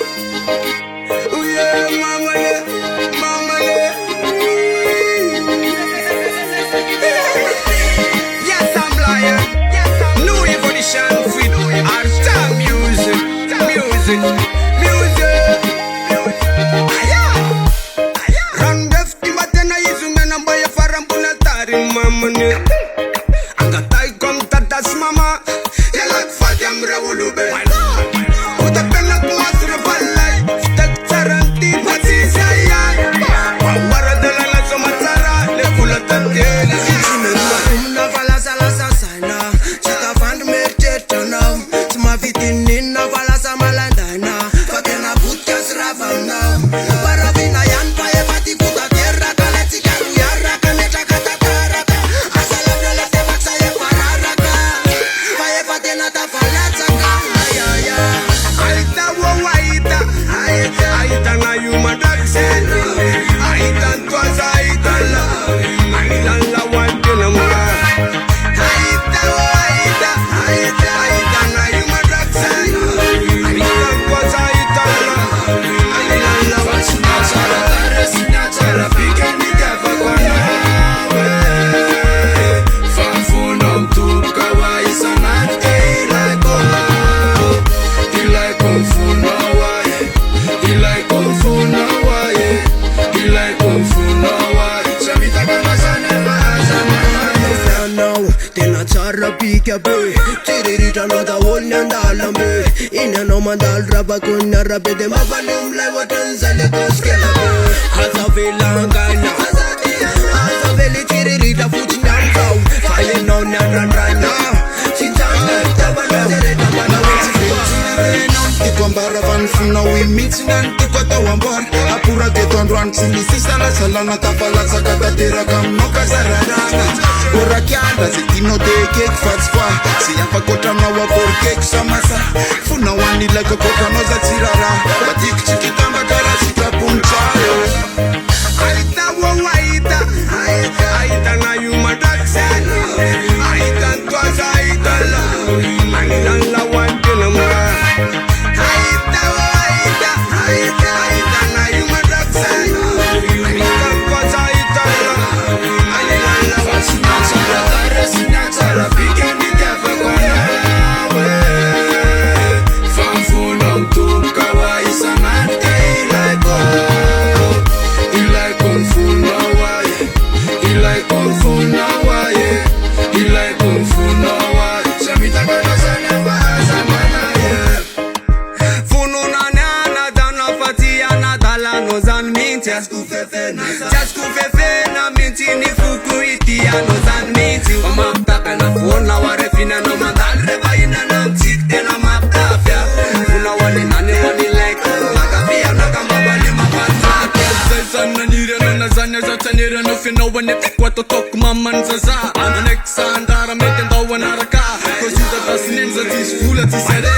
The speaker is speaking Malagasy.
Oh yeah, mama yeah, mama yeah. Yes, I'm lion. Yes, I'm new evolution with our time music, music, music. Aya, aya. Randef imatena izumena mbaya farambuna tari mama ne. Angatai kom tatas mama. Yalak fajam rawulube. Utapena kumasra balai. Stek taranti patizaya. Wawara dalala somatara. Lekula tatela. Una vala sala sasana, chika fand mertetana, sma vitinina vala samalandana, fakena butkas ravana. Baravina yan pae pati buka tierra kaleti karuyara kaneta katakaraka. Asala vela te baksa ye pararaka, pae patena ta falataka. Ayaya, Aita wawaita. Aita ngayuma daksena. Aita ntwaza aita la. Aita la wantena mga. Aita wawaita. Aita ngayuma daksena. Aita ntwaza aita la. Aita la wantena mga. Sinachara pika nikafa kwa nawe. Fafuna mtuka wa isanat ilaiko. Ilaiko mfuna wae. Ilaiko mfuna wae. Ilaiko mfuna wae. Chamita kama sanema azama. now tena chara pika be, tiririta no da wolnya ndala me. Ina no mandal raba kunya rabe de mabalum lai watanzale koskela be. Hasa vilangana, hasa veli tiririta fuchi nyamkau. Fire no nyan rana, chintanga tabana tere tabana Kwambara van funa we meeting and tikota wambar apura geton run sini sisala salana tapala sakata tera kam no kasarana ora kyanda zitino de cake fats kwa siyapa kota na wa por cake samasa funa wani like kota no za tirara batik chikitamba kara sikapunchalo Aita wawaita. Aita ngayuma daksena. Aita ntwaza aita la. Aita la wantena mga. Aita wawaita. Aita ngayuma daksena. Aita ntwaza aita la. Aita la wantena mga. Sinachara pika nikafa kwa nawe. Fafuna mtuka wa isanat ilaiko. Ilaiko mfuna wae. Ilaiko mfuna wae. Ilaiko mfuna wae. Chamita kama sanema azamana ye. Fununa nana dana fatiana dala no zan minti. Jasku fefe na minti ni fuku itia no zan minti. Mamaptaka na funa warefina no mandal reba ina na mtikte na maptafya. Funa wani nani wani like. Makapia na kama wani mapatafya. Zana nira na zanya zata nira no fina wani tikwa to tok maman zaza. Ana nexa andara meten dawa naraka. Kosi da tas ninza tis fula tis ere.